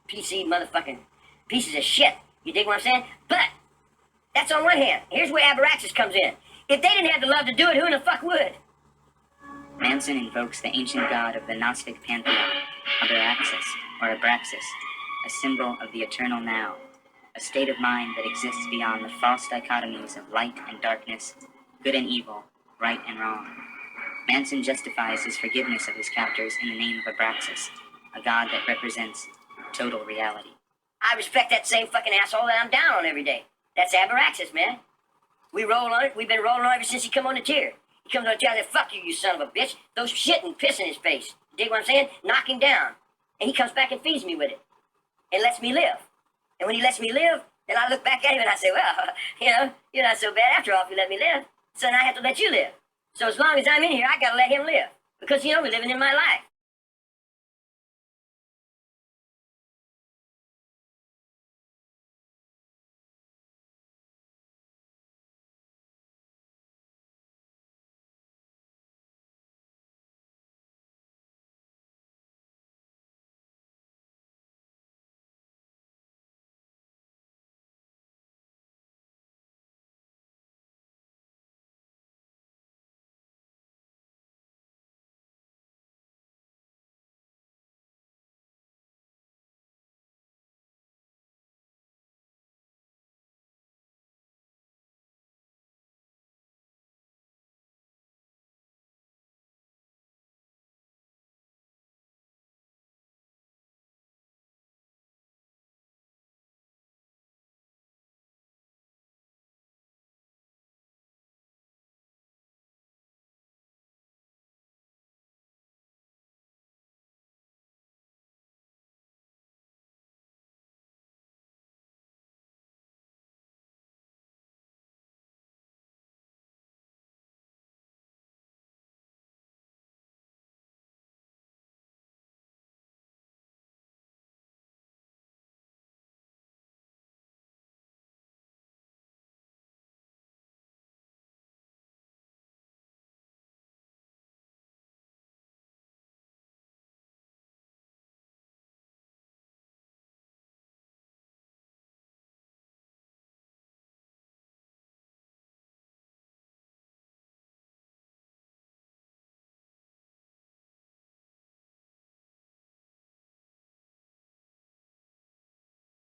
PC motherfucking pieces of shit. You dig what I'm saying? But that's on one hand. Here's where Abraxas comes in. If they didn't have the love to do it, who in the fuck would? Manson invokes the ancient god of the Gnostic pantheon, Abraxas, or Abraxas, a symbol of the eternal now, a state of mind that exists beyond the false dichotomies of light and darkness, good and evil, right and wrong. Manson justifies his forgiveness of his captors in the name of Abraxas, a god that represents total reality. I respect that same fucking asshole that I'm down on every day. That's Abraxas, man. We roll on it. We've been rolling on it ever since he come on the tier. He comes on the tier and says, fuck you, you son of a bitch. Those shit and piss in his face. Dig what I'm saying? Knock him down. And he comes back and feeds me with it. And lets me live. And when he lets me live, then I look back at him and I say, well, you're not so bad after all if you let me live. So now I have to let you live. So as long as I'm in here, I gotta let him live. Because, we're living in my life.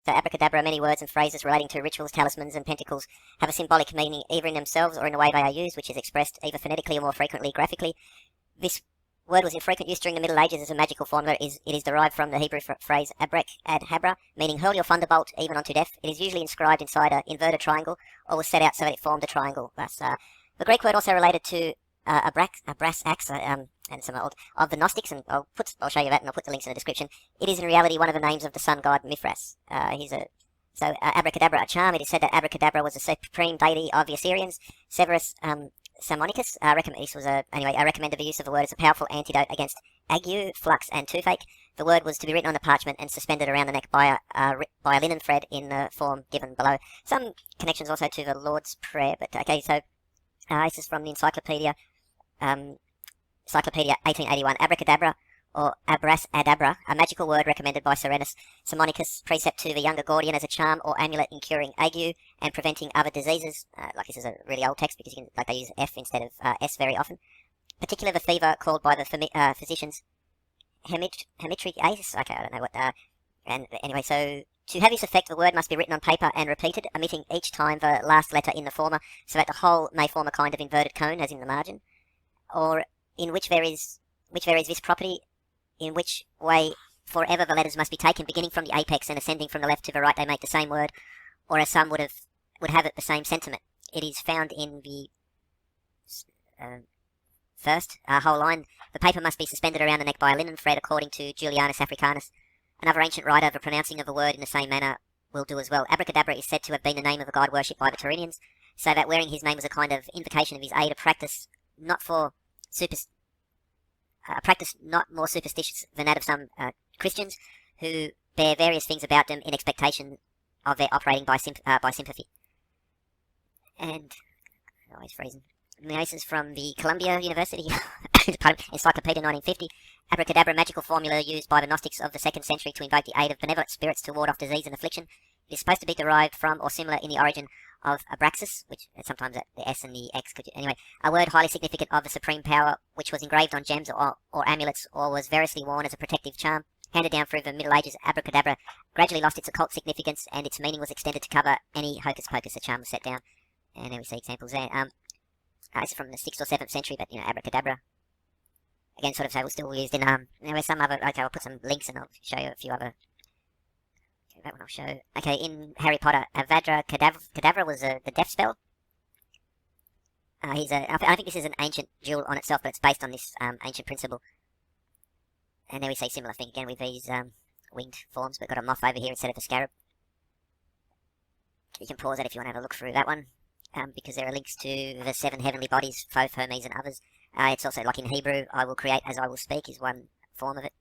So abracadabra, many words and phrases relating to rituals, talismans, and pentacles have a symbolic meaning either in themselves or in the way they are used, which is expressed either phonetically or more frequently graphically. This word was in frequent use during the Middle Ages as a magical formula. It is derived from the Hebrew phrase Abrakadabra, meaning hurl your thunderbolt even unto death. It is usually inscribed inside an inverted triangle or was set out so that it formed a triangle. Thus, the Greek word also related to Abraxas, and some of the Gnostics, and I'll show you that, and I'll put the links in the description. It is in reality one of the names of the sun god Mithras. Abracadabra, a charm. It is said that Abracadabra was the supreme deity of the Assyrians. Severus Salmonicus recommended the use of the word as a powerful antidote against ague, flux, and toothache. The word was to be written on the parchment and suspended around the neck by a linen thread in the form given below. Some connections also to the Lord's Prayer, but okay, so this is from the Encyclopedia 1881, Abracadabra, or Abrasadabra, a magical word recommended by Serenus Salmonicus, precept to the younger Gordian as a charm or amulet in curing ague and preventing other diseases. This is a really old text because they use F instead of S very often. Particularly the fever called by the physicians hemitriasis. Okay, I don't know what. And anyway, so to have this effect, the word must be written on paper and repeated, omitting each time the last letter in the former, so that the whole may form a kind of inverted cone, as in the margin, or in which there is this property, in which way forever the letters must be taken, beginning from the apex and ascending from the left to the right, they make the same word, or as some would have it, the same sentiment. It is found in the first whole line. The paper must be suspended around the neck by a linen thread, according to Julianus Africanus. Another ancient writer, the pronouncing of the word in the same manner will do as well. Abracadabra is said to have been the name of a god worshipped by the Tyrrhenians, so that wearing his name was a kind of invocation of his aid, a practice not more superstitious than that of some Christians who bear various things about them in expectation of their operating by sympathy. And always freezing. Masons from the Columbia University Encyclopedia 1950. Abracadabra, magical formula used by the Gnostics of the 2nd century to invoke the aid of benevolent spirits to ward off disease and affliction. It is supposed to be derived from or similar in the origin of Abraxas, which sometimes the S and the X could... Anyway, a word highly significant of the supreme power, which was engraved on gems or amulets, or was variously worn as a protective charm. Handed down through the Middle Ages, Abracadabra gradually lost its occult significance, and its meaning was extended to cover any hocus pocus a charm was set down. And there we see examples there. This is from the 6th or 7th century, but, Abracadabra. Again, sort of, so was still used in, there were some other... Okay, I'll put some links and I'll show you a few other... Okay, that one I'll show. Okay, in Harry Potter, Avada Kedavra was the death spell. I think this is an ancient jewel on itself, but it's based on this ancient principle. And then we see similar thing again with these winged forms, but got a moth over here instead of a scarab. You can pause it if you want to have a look through that one, because there are links to the 7 heavenly bodies, Thoth, Hermes, and others. It's also, like in Hebrew, I will create as I will speak is one form of it.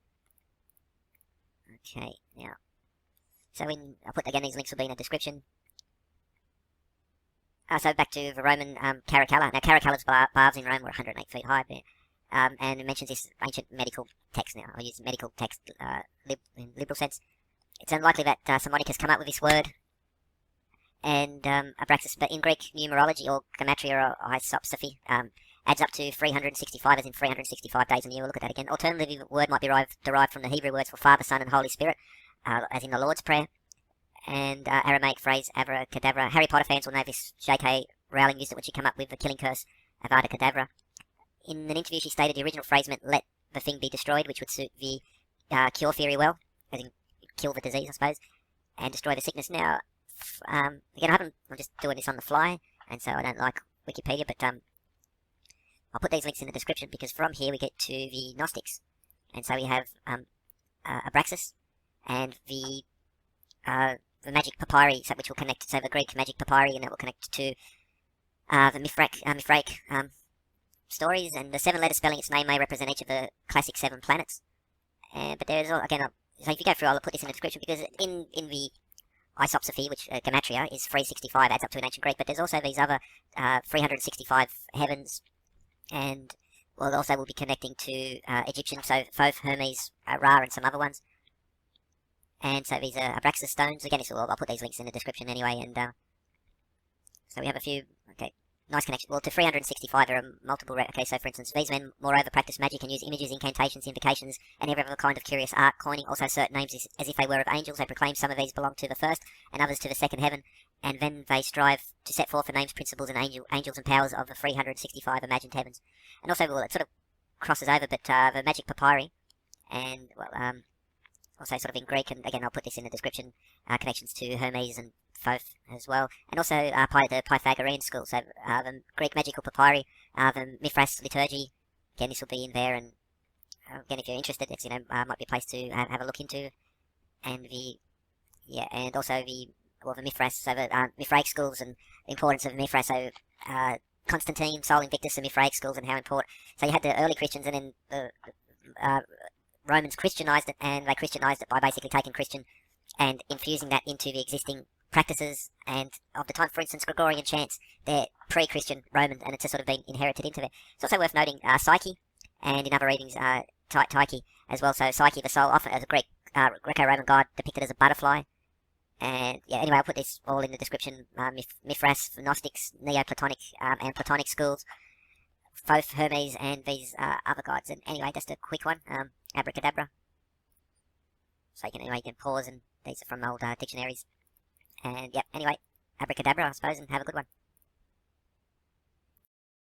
Okay, now, so I'll put, again, these links will be in the description. So back to the Roman Caracalla. Now, Caracalla's baths in Rome were 108 feet high, and it mentions this ancient medical text. Now, I'll use medical text in liberal sense. It's unlikely that Simonic has come up with this word, and Abraxas, but in Greek numerology, or gematria, or isopsophy, adds up to 365, as in 365 days in a year. We'll look at that again. Alternatively, the word might be derived from the Hebrew words for Father, Son, and Holy Spirit, as in the Lord's Prayer, and Aramaic phrase, Abracadabra. Harry Potter fans will know this. J.K. Rowling used it when she came up with the killing curse, Avada Kedavra. In an interview, she stated the original phrase meant "let the thing be destroyed," which would suit the cure theory well, as in kill the disease, I suppose, and destroy the sickness. Now, again, I'm just doing this on the fly, and so I don't like Wikipedia, but I'll put these links in the description, because from here we get to the Gnostics, and so we have Abraxas, and the magic papyri, which will connect to the Greek magic papyri, and that will connect to the Mithraic stories, and the 7-letter spelling its name may represent each of the classic 7 planets. But there is, again, so if you go through, I'll put this in the description, because in the isopsophy, which gematria is 365, adds up to an ancient Greek, but there's also these other 365 heavens, and well, also we'll be connecting to Egyptian, so Thoth, Hermes, Ra, and some other ones. And so these are Abraxas stones. Again, I'll put these links in the description anyway, and so we have a few, okay, nice connection. Well, to 365 there are multiple, okay, so for instance, these men moreover practice magic and use images, incantations, invocations, and every other kind of curious art, coining also certain names as if they were of angels. They proclaim some of these belong to the first, and others to the second heaven, and then they strive to set forth the names, principles, and angels and powers of the 365 imagined heavens. And also, well, it sort of crosses over, but the magic papyri, and, well, also sort of in Greek, and again, I'll put this in the description, connections to Hermes and Thoth as well, and also the Pythagorean school, so the Greek magical papyri, the Mithras liturgy, again, this will be in there, and again, if you're interested, it's, might be a place to have a look into, and and also the Mithras, so the Mithraic schools and the importance of Mithras, so Constantine, Sol Invictus, and Mithraic schools, and how important, so you had the early Christians, and then the Romans Christianized it, and they Christianized it by basically taking Christian and infusing that into the existing practices and of the time. For instance, Gregorian chants, they're pre-Christian Roman, and it's just sort of been inherited into there. It's also worth noting Psyche, and in other readings, Tyche as well. So Psyche, the soul, often as a Greco-Roman god, depicted as a butterfly. And yeah, anyway, I'll put this all in the description. Mithras, Gnostics, Neoplatonic, and Platonic schools, Thoth, Hermes, and these other gods. And anyway, just a quick one, Abracadabra. So you can pause, and these are from old dictionaries. And yep, anyway, Abracadabra, I suppose, and have a good one.